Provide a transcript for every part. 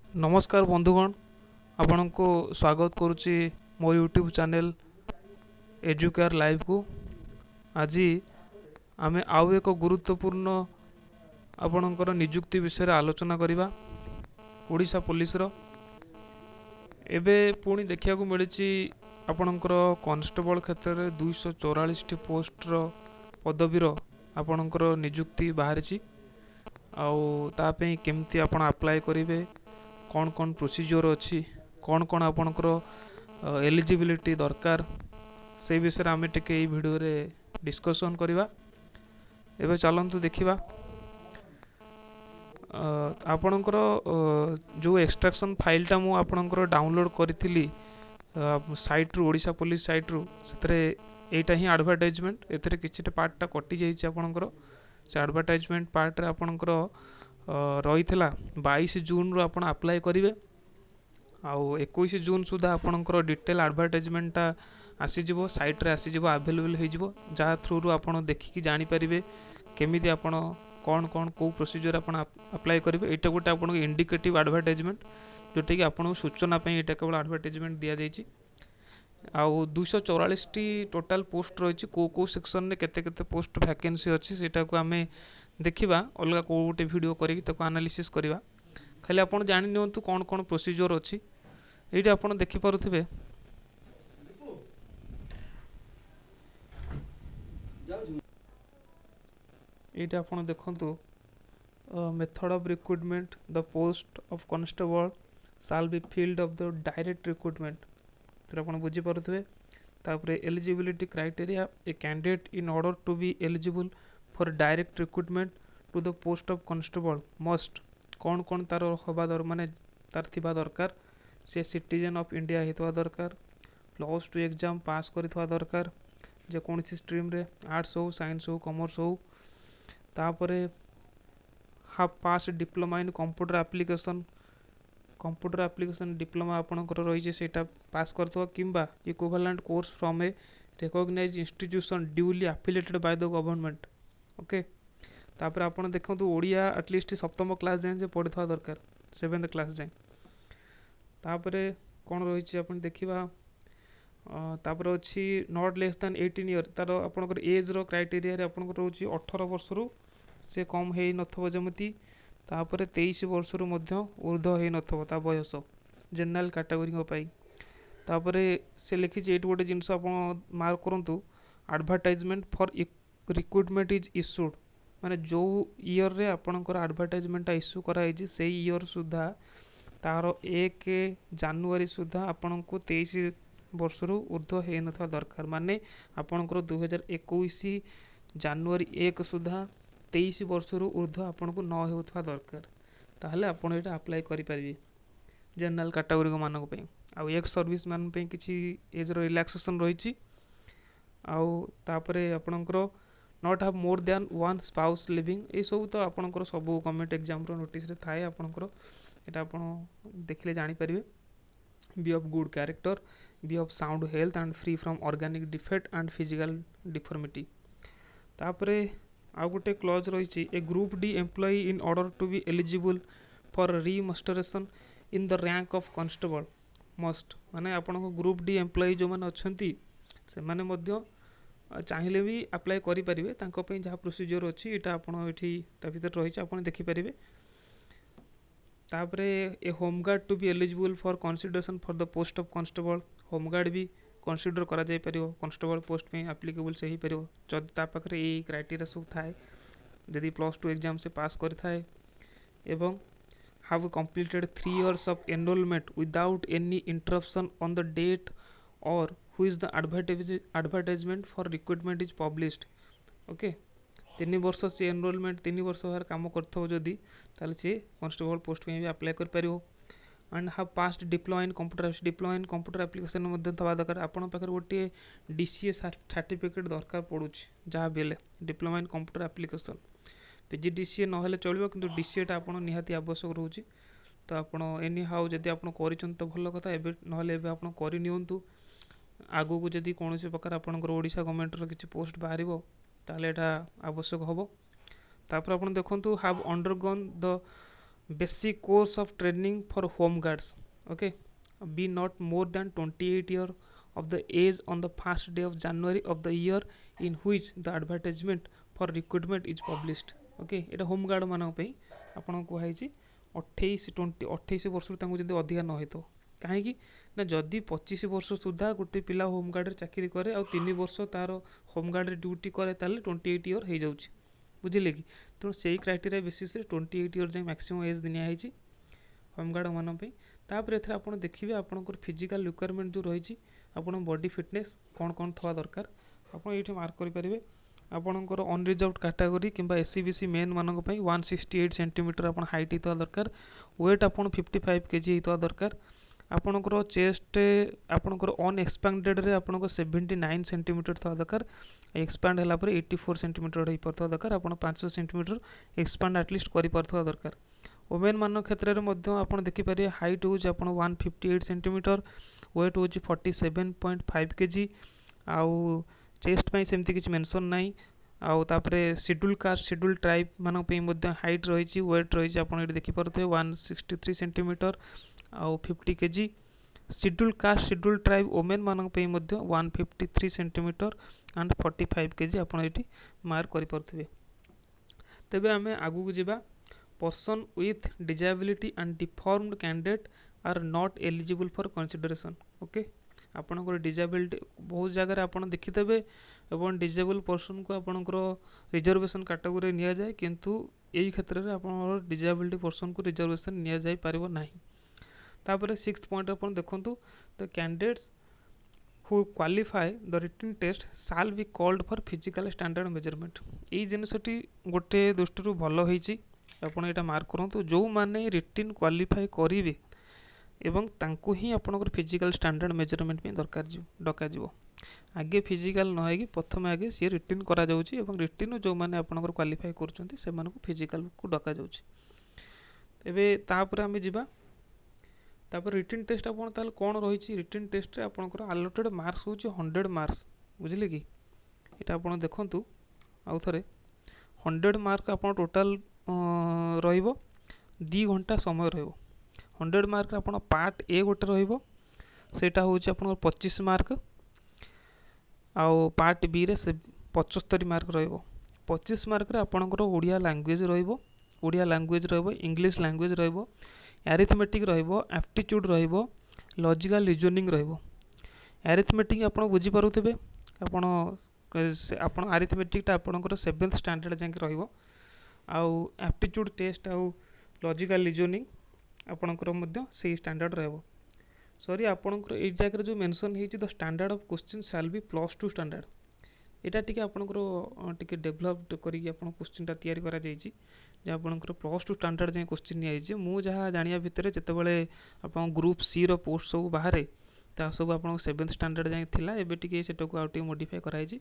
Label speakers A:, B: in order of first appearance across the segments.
A: नमस्कार बंधुगण आपण को स्वागत करुच्ची मोर यूट्यूब चैनल एजुकेयर लाइव को। आज आमे आउ एक गुरुत्वपूर्ण आपणकर निजुक्ति विषय आलोचना करवा। ओडिशा पुलिस रो एबे पुणी देखिया को मिली आपणकर कांस्टेबल क्षेत्र में 244 टी पोस्ट रो पदवीर आपणकर निजुक्ति बाहरी आउ तापे केमती आपण अप्लाई करेंगे, कौन कौन प्रोसीजर अच्छी, कौन कौन आपणकर एलिजिबिलिटी दरकार से विषय आम टे भिडियो रे डिस्कसन करवा। एबे चलतु देखा आपणकर जो एक्सट्रैक्शन फाइलटा मु आपणकर डाउनलोड करी साइट रू ओडिशा पुलिस साइट रू एटा ही एडवर्टाइजमेंट एथरे किछिटा पार्टटा कटि जाइछि। आपणकर से एडवर्टाइजमेंट पार्ट रे आपणकर रही 22 जून रू आपण अप्लाई करेंगे आउ 21 जून सुधा आपणकर डिटेल एडवर्टाइजमेंटा आसीजिवो साइट रे आसीजिवो अवेलेबल हो जहाँ थ्रू रू आपण देखिकी जानि परिबे केमिति आपण कौन कौन को प्रोसीजर आपण अप्लाई करेंगे। एटा गोटे आपण इंडिकेटिव एडवर्टाइजमेंट जोटा कि आपण सूचना पे एटा केवल एडवर्टाइजमेंट दिया जाइछि। आउ 244 टी टोटल पोस्ट रही को सेक्शन ने केते केते पोस्ट वैकेंसी अच्छी सेटा को आमे देखिबा अलग को गोटे वीडियो करी ताको एनालिसिस करवा। खाली आपण जानि नियंतु कौन कौन प्रोसीजर अच्छी एठी आपण देखि पारुथिबे। एठी आपण देखंतु method of recruitment the post of constable shall be filled of the direct recruitment तो आपण बुझी पारुथिबे। तापरे eligibility criteria a candidate in order to be eligible for direct recruitment to the post of constable must कौन कौन तार हवा दर माने तार थिबा दरकार से सिटीजन ऑफ इंडिया हेतवा दरकार, प्लस टू एग्जाम पास करथवा दरकार, जे कौन सी स्ट्रीम रे आर्ट्स हो साइंस हो कॉमर्स हो, तापरे half pass diploma in computer application diploma आपणकर रही सेटा पास करथवा किंबा equivalent course from a recognised institution duly affiliated by the government. Okay तापर आपण देखंतु ओडिया एटलिस्ट सप्तम क्लास जाए पढ़ा दरकार 7th क्लास जाए। तापरे कौन रही अपन देखा तापर अच्छी नॉट लेस दैन 18 ईयर तार आपंकर एज रो क्राइटेरिया आपंकर रोचे 18 वर्ष रु से कम है नथबो जमती तापर 23 वर्ष रु मध्य ऊर्ध्व है नथबो ता बयस जनरल कैटेगरी पाई। तापर से लिखी एट गोटे जिनस आप मार्क करंतु advertisement for recruitment is issued माने जो ईयर रे आपणकर एडवर्टाइजमेंट इश्यू कराई से ईयर सुधा तार 1 जनवरी सुधा आपण को 23 वर्ष रु ऊर्ध्व है नथवा दरकार माने आपणकर 2021 जनवरी 1 सुधा 23 वर्ष रु ऊर्ध्व आपण को न हेउथवा दरकार ताहले आपण एटा अप्लाई करि परिबे जनरल कैटेगरी मानक पे। आ एक्स सर्विस मैन पे किछि एज रो रिलैक्सेशन रहिछि आउ तापरे आपणकर not have more than one spouse living ये सब तो आपणकर सब गवर्नमेंट एग्जाम रो नोटिस रे थाए आपणकर एटा आपण देखले जानि परिबे। Be of good character, be of sound health and free from organic defect and physical deformity. तापरे आ गोटे क्लॉज रही a group D employee in order to be eligible for remustering in the rank of constable must माने आपन group D employee जो माने अछंती से माने मध्य चाहिए भी अप्लाई करें जहाँ प्रोसीजर अच्छी यहाँ आपड़ भर रही आप देखिपारे। तापर a home guard to be eligible for consideration for the post of constable home guard भी कंसीडर करा जाय परियो कांस्टेबल पोस्ट में एप्लिकेबल से ही परियो जदि ता पाखरे ए क्राइटेरिया सब थाए यदि +2 एग्जाम से पास करथाए एवं have completed 3 years of enrollment without any interruption on the date or who is the advertisement for recruitment is published। Okay 3 वर्ष से एनरोलमेंट 3 वर्ष बाहर काम करथो जदि ताले से कांस्टेबल पोस्ट में भी अप्लाई कर परियो and have passed diploma in computer application मध्ये थवा दरकार आपण पाखर गोटे डीसीए सर्टिफिकेट दरकार पड़ुछि जहाँ बेले diploma in computer application PGDCA नहेले चलिबो किंतु डीसीएटा आपण निहाती आवश्यक रहउछि। तो आपण एनी हाउ जदि आपण करिचन तो भल कथा एबे नहेले एबे आपण करि नियंतु आगु को जदि कौन प्रकार आपंकर ओडिशा गवर्नमेंट रो किछि पोस्ट बाहर ताहले एटा आवश्यक हबो। तापर आपण देखंतु have undergone the basic course of training for home guards. Okay, be not more than 28 year of the age on the first day of January of the year in which the advertisement for recruitment is published. Okay, এটা home guard ମାନଙ୍କ ପାଇଁ ଆପଣଙ୍କୁ କୁହାଯାଇଛି 28 ବର୍ଷରୁ ତାଙ୍କୁ ଯଦି ଅଧିକା ନ ହେଇଥିବ। କାହିଁକି ନା ଯଦି 25 ବର୍ଷ ସୁଦ୍ଧା ଗୋଟେ ପିଲା ହୋମ୍ ଗାର୍ଡ଼ରେ ଚାକିରି କରେ ଆଉ 3 ବର୍ଷ ତାର ହୋମ୍ ଗାର୍ଡ଼ରେ ଡ୍ୟୁଟି କରେ ତାହେଲେ 28 ଇୟର ହେଇଯାଉଛି, ବୁଝିଲେ କି? ତେଣୁ ସେଇ କ୍ରାଇଟେରିଆ ବେସିସ୍ରେ 28 ଇୟର ଯାଏଁ ମ୍ୟାକ୍ସିମମ୍ ଏଜ୍ ଦିଆହେଇଛି ହୋମ୍ ଗାର୍ଡ଼ ମାନଙ୍କ ପାଇଁ। ତାପରେ ଏଥିରେ ଆପଣ ଦେଖିବେ ଆପଣଙ୍କର ଫିଜିକାଲ୍ ରିକ୍ୱାରମେଣ୍ଟ ଯେଉଁ ରହିଛି, ଆପଣଙ୍କ ବଡି ଫିଟନେସ୍ କ'ଣ କ'ଣ ଥିବା ଦରକାର ଆପଣ ଏଇଠି ମାର୍କ କରିପାରିବେ। ଆପଣଙ୍କର ଅନରିଜର୍ଭଡ କାଟାଗୋରୀ କିମ୍ବା SC BC ମେନ୍ ମାନଙ୍କ ପାଇଁ 168 ସେଣ୍ଟିମିଟର ଆପଣ ହାଇଟ୍ ହେଇଥିବା ଦରକାର। ୱେଟ୍ ଆପଣ 55 କେଜି ହେଇଥିବା ଦରକାର। ଆପଣଙ୍କର ଚେଷ୍ଟ ଆପଣଙ୍କର ଅନଏକ୍ସପାଣ୍ଡେଡ଼ରେ ଆପଣଙ୍କ 79 ସେଣ୍ଟିମିଟର ଥିବା ଦରକାର। ଏକ୍ସପାଣ୍ଡ ହେଲା ପରେ 84 ସେଣ୍ଟିମିଟର ହେଇପାରୁଥିବା ଦରକାର। ଆପଣ 5 ସେଣ୍ଟିମିଟର ଏକ୍ସପାଣ୍ଡ ଆଟଲିଷ୍ଟ କରିପାରୁଥିବା ଦରକାର। ଓମେନ୍ ମାନଙ୍କ କ୍ଷେତ୍ରରେ ମଧ୍ୟ ଆପଣ ଦେଖିପାରିବେ ହାଇଟ୍ ହେଉଛି ଆପଣ 158 ସେଣ୍ଟିମିଟର, ୱେଟ୍ ହେଉଛି 47.5 କେଜି। ଆଉ ଚେଷ୍ଟ ପାଇଁ ସେମିତି କିଛି ମେନସନ୍ ନାହିଁ। ଆଉ ତାପରେ ସିଡ୍ୟୁଲ୍ କାଷ୍ଟ ସିଡ୍ୟୁଲ୍ ଟ୍ରାଇବ୍ ମାନଙ୍କ ପାଇଁ ମଧ୍ୟ ହାଇଟ୍ ରହିଛି, ୱେଟ୍ ରହିଛି ଆପଣ ଏଠି ଦେଖିପାରୁଥିବେ 163 ସେଣ୍ଟିମିଟର ଆଉ 50 KG. Schedule caste schedule tribe women ମାନଙ୍କ ପାଇଁ ମଧ୍ୟ 153 ସେଣ୍ଟିମିଟର ଆଣ୍ଡ 45 କେଜି ଆପଣ ଏଠି ମାର୍କ କରିପାରୁଥିବେ। ତେବେ ଆମେ ଆଗକୁ ଯିବା। Person with disability and deformed candidate are not eligible for consideration. Okay, ଆପଣଙ୍କର ଡିଜାବିଲିଟି ବହୁତ ଜାଗାରେ ଆପଣ ଦେଖିଦେବେ ଏବଂ ଡିଜେବଲ୍ ପର୍ସନକୁ ଆପଣଙ୍କର ରିଜର୍ଭେସନ୍ କାଟାଗୋରୀରେ ନିଆଯାଏ, କିନ୍ତୁ ଏହି କ୍ଷେତ୍ରରେ ଆପଣଙ୍କର ଡିଜାବିଲିଟି ପର୍ସନକୁ ରିଜର୍ଭେସନ୍ ନିଆଯାଇପାରିବ ନାହିଁ। ତାପରେ 6th ପଏଣ୍ଟ ଆପଣ ଦେଖନ୍ତୁ, ଦ candidates who qualify the written test shall be called for physical standard measurement. ଏଇ ଜିନିଷଟି ଗୋଟେ ଦୃଷ୍ଟିରୁ ଭଲ ହେଇଛି, ଆପଣ ଏଇଟା ମାର୍କ କରନ୍ତୁ। ଯେଉଁମାନେ ରିଟିନ୍ କ୍ୱାଲିଫାଏ କରିବେ ଏବଂ ତାଙ୍କୁ ହିଁ ଆପଣଙ୍କର ଫିଜିକାଲ୍ ଷ୍ଟାଣ୍ଡାର୍ଡ଼ ମେଜରମେଣ୍ଟ ପାଇଁ ଡକାଯିବ। ଆଗେ ଫିଜିକାଲ୍ ନ ହେଇକି ପ୍ରଥମେ ଆଗେ ସିଏ ରିଟିନ୍ କରାଯାଉଛି ଏବଂ ରିଟିନ୍ରୁ ଯେଉଁମାନେ ଆପଣଙ୍କର କ୍ୱାଲିଫାଏ କରୁଛନ୍ତି ସେମାନଙ୍କୁ ଫିଜିକାଲ୍କୁ ଡକାଯାଉଛି। ଏବେ ତାପରେ ଆମେ ଯିବା। ତାପରେ ରିଟିନ୍ ଟେଷ୍ଟ ଆପଣ ତାହେଲେ କ'ଣ ରହିଛି? ରିଟିନ୍ ଟେଷ୍ଟରେ ଆପଣଙ୍କର ଆଲୋଟେଡ଼ ମାର୍କସ୍ ହେଉଛି 100 ମାର୍କସ୍, ବୁଝିଲେ କି? ଏଇଟା ଆପଣ ଦେଖନ୍ତୁ ଆଉ ଥରେ। 100 ମାର୍କ ଆପଣ ଟୋଟାଲ୍ ରହିବ, 2 ଘଣ୍ଟା ସମୟ ରହିବ। 100 ମାର୍କରେ ଆପଣ ପାର୍ଟ A ଗୋଟେ ରହିବ, ସେଇଟା ହେଉଛି ଆପଣଙ୍କର 25 ମାର୍କ। ଆଉ ପାର୍ଟ Bରେ 75 ମାର୍କ ରହିବ। 25 ମାର୍କରେ ଆପଣଙ୍କର ଓଡ଼ିଆ ଲାଙ୍ଗୁଏଜ୍ ରହିବ, ଇଂଲିଶ ଲାଙ୍ଗୁଏଜ୍ ରହିବ, ଆରିଥମେଟିକ୍ ରହିବ, ଆପ୍ଟିଚ୍ୟୁଡ୍ ରହିବ, ଲଜିକାଲ୍ ରିଜନିଂ ରହିବ। ଆରିଥମେଟିକ୍ ଆପଣ ବୁଝିପାରୁଥିବେ, ଆପଣ ଆରିଥମେଟିକ୍ଟା ଆପଣଙ୍କର 7th ଷ୍ଟାଣ୍ଡାର୍ଡ଼ ଯାଏଁ ରହିବ। ଆଉ ଆପ୍ଟିଚ୍ୟୁଡ୍ ଟେଷ୍ଟ ଆଉ ଲଜିକାଲ୍ ରିଜନିଂ ଆପଣଙ୍କର ମଧ୍ୟ ସେଇ ଷ୍ଟାଣ୍ଡାର୍ଡ଼ ରହିବ। ସରି, ଆପଣଙ୍କର ଏଇ ଜାଗାରେ ଯେଉଁ ମେନସନ୍ ହେଇଛି the standard of question shall be +2 standard, ଏଇଟା ଟିକେ ଆପଣଙ୍କର ଟିକେ ଡେଭଲପ୍ କରିକି ଆପଣ କୋଶ୍ଚିନ୍ଟା ତିଆରି କରାଯାଇଛି, ଯେ ଆପଣଙ୍କର +2 ଷ୍ଟାଣ୍ଡାର୍ଡ଼ ଯାଏଁ କୋଶ୍ଚିନ୍ ନିଆଯାଇଛି। ମୁଁ ଯାହା ଜାଣିବା ଭିତରେ ଯେତେବେଳେ ଆପଣ ଗ୍ରୁପ୍ Cର ପୋଷ୍ଟ ସବୁ ବାହାରେ ତାହା ସବୁ ଆପଣଙ୍କ 7th ଷ୍ଟାଣ୍ଡାର୍ଡ଼ ଯାଏଁ ଥିଲା, ଏବେ ଟିକେ ସେଟାକୁ ଆଉ ଟିକେ ମୋଡ଼ିଫାଏ କରାଯାଇଛି।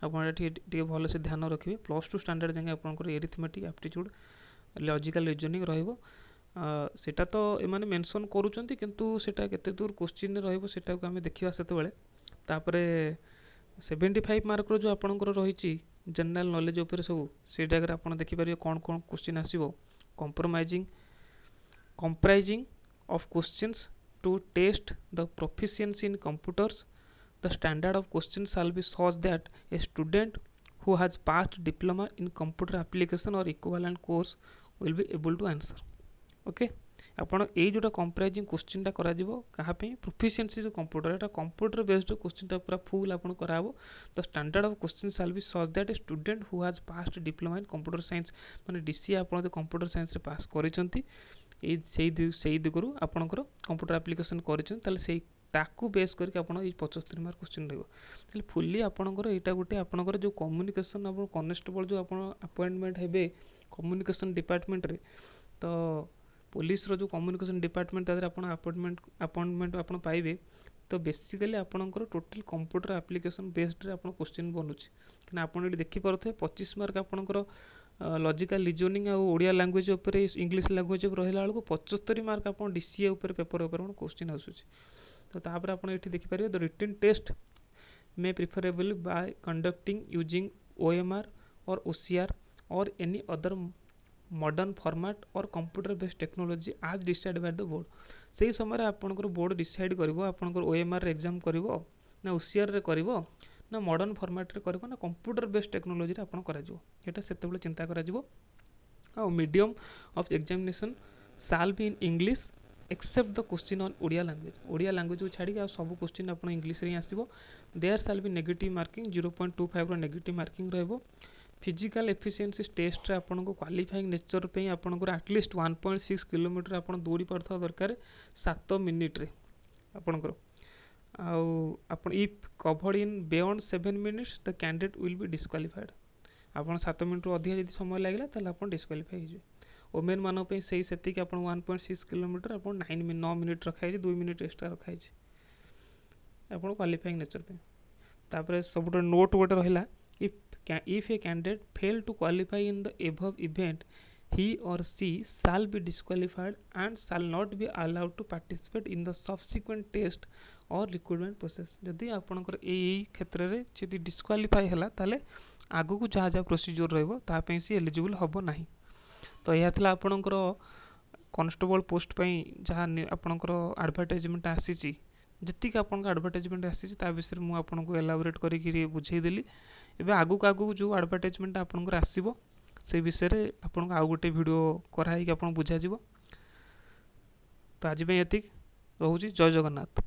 A: ଆପଣ ଏଟା ଟିକେ ଭଲସେ ଧ୍ୟାନ ରଖିବେ। +2 ଷ୍ଟାଣ୍ଡାର୍ଡ଼ ଯାଏଁ ଆପଣଙ୍କର ଏରିଥମେଟିକ୍, ଆପ୍ଟିଚ୍ୟୁଡ୍, ଲଜିକାଲ୍ ରିଜନିଂ ରହିବ। ସେଟା ତ ଏମାନେ ମେନସନ୍ କରୁଛନ୍ତି, କିନ୍ତୁ ସେଟା କେତେ ଦୂର କୋଶ୍ଚିନ୍ରେ ରହିବ ସେଟାକୁ ଆମେ ଦେଖିବା ସେତେବେଳେ। ତାପରେ 75 ମାର୍କର ଯେଉଁ ଆପଣଙ୍କର ରହିଛି ଜେନେରାଲ୍ ନଲେଜ୍ ଉପରେ ସବୁ, ସେଇ ଜାଗାରେ ଆପଣ ଦେଖିପାରିବେ କ'ଣ କ'ଣ କୋଶ୍ଚିନ୍ ଆସିବ। comprising of questions to test the proficiency in computers. The standard of questions shall be such that a student who has passed diploma in computer application or equivalent course will be able to answer. Okay, ଆପଣ ଏଇ ଯେଉଁଟା କମ୍ପ୍ରାଇଜିଂ କୋଶ୍ଚିନ୍ଟା କରାଯିବ କାହା ପାଇଁ? Proficiency ଯେଉଁ computer, ଏଇଟା computer based କୋଶ୍ଚିନ୍ଟା ପୁରା full ଆପଣ କରାହେବ। The standard of question shall be such that a student who has passed diploma in computer science, ମାନେ DCA ଆପଣ ଯଦି କମ୍ପ୍ୟୁଟର ସାଇନ୍ସରେ ପାସ୍ କରିଛନ୍ତି, ସେଇ ଦିଗରୁ ଆପଣଙ୍କର କମ୍ପ୍ୟୁଟର ଆପ୍ଲିକେସନ୍ କରିଛନ୍ତି, ତାହେଲେ ସେଇ ତାକୁ ବେସ୍ କରିକି ଆପଣ ଏଇ 75 ମାର୍କ କୋଶ୍ଚିନ୍ ରହିବ। ତାହେଲେ ଫୁଲି ଆପଣଙ୍କର ଏଇଟା ଗୋଟେ ଆପଣଙ୍କର ଯେଉଁ କମ୍ୟୁନିକେସନ୍, ଆପଣ କନେଷ୍ଟବଳ ଯେଉଁ ଆପଣ ଆପଏଣ୍ଟମେଣ୍ଟ ହେବେ କମ୍ୟୁନିକେସନ୍ ଡିପାର୍ଟମେଣ୍ଟରେ, ତ ପୋଲିସର ଯେଉଁ କମ୍ୟୁନିକେସନ୍ ଡିପାର୍ଟମେଣ୍ଟ ତା ଦେହରେ ଆପଣ ଆପଏଣ୍ଟମେଣ୍ଟ ଆପଣ ପାଇବେ। ତ ବେସିକାଲି ଆପଣଙ୍କର ଟୋଟାଲ୍ କମ୍ପ୍ୟୁଟର ଆପ୍ଲିକେସନ୍ ବେସ୍ଡରେ ଆପଣ କୋଶ୍ଚିନ୍ ବନୁଛି। କାହିଁକିନା ଆପଣ ଏଠି ଦେଖିପାରୁଥିବେ 25 ମାର୍କ ଆପଣଙ୍କର ଲଜିକାଲ୍ ରିଜନିଂ ଆଉ ଓଡ଼ିଆ ଲାଙ୍ଗୁଏଜ୍ ଉପରେ, ଇଂଲିଶ ଲାଙ୍ଗୁଏଜ୍ ଉପରେ ରହିଲା ବେଳକୁ 75 ମାର୍କ ଆପଣ DCA ଉପରେ ପେପର ଉପରେ ଆପଣ କୋଶ୍ଚିନ୍ ଆସୁଛି। ତ ତାପରେ ଆପଣ ଏଠି ଦେଖିପାରିବେ the written test may preferably by conducting using OMR or OCR or any other modern format or computer based technology as decide by the board. से ही समय आपंकर बोर्ड डिसाइड करिवो आपंकर ओएमआर एग्जाम करिवो ना ओसीआर रे करिवो ना मॉडर्न फॉर्मेट रे करिवो ना कंप्यूटर बेस्ड टेक्नोलॉजी रे आपण करा जिवो एटा सेते बेले चिंता करा जिवो। आ medium of examination shall be in English except the question on Odia language को छाड़ी आ सब क्वेश्चन आप इंग्लिश रे आसीबो। There shall be negative marking 0.25 रो नेगेटिव मार्किंग रहबो। फिजिकल एफिशिएंसी टेस्ट रे आपन को क्वालिफाइंग नेचर पे आपन को एटलीस्ट 1.6 किलोमीटर आपन दौड़ी पड़ता दरकार 7 मिनिट रे आपन को आपन if covered in beyond 7 minutes the candidate will be disqualified. आपन 7 मिनिट रो अधिक यदि समय लागला ताले आपन डिस्क्वालिफाई हो जिवे। वोमेन मानो पे सही सेति कि आपन 1.6 किलोमीटर आपन 9 मिनिट रखा है 2 मिनिट एक्स्ट्रा रखा है आपन क्वालिफाइंग नेचर पे। तापर सब नोट गोटे रहिला if a candidate fail to qualify in the above event he or she shall be disqualified and shall not be allowed to participate in the subsequent test or recruitment process। जदि आपनकर एई क्षेत्र रे जदि disqualify हला ताले आगु को जहा जहा प्रोसीजर रहबो ता पे सी एलिजिबल हबो नाही। तो यह थला आपनकर कांस्टेबल पोस्ट पई जहा आपनकर एडवर्टाइजमेंट आसीची जति आपन एडवर्टाइजमेंट आसीची ता विषय मु आपन को एलाबोरेट करी कि बुझेई देली। एबे आगु जो एडवर्टाइजमेंट आपन आसीबो से विषय रे आपन आउ गोटे वीडियो कराई कि आपन बुझा जिवो। तो आज पे एतिक रहउची। जय जगन्नाथ।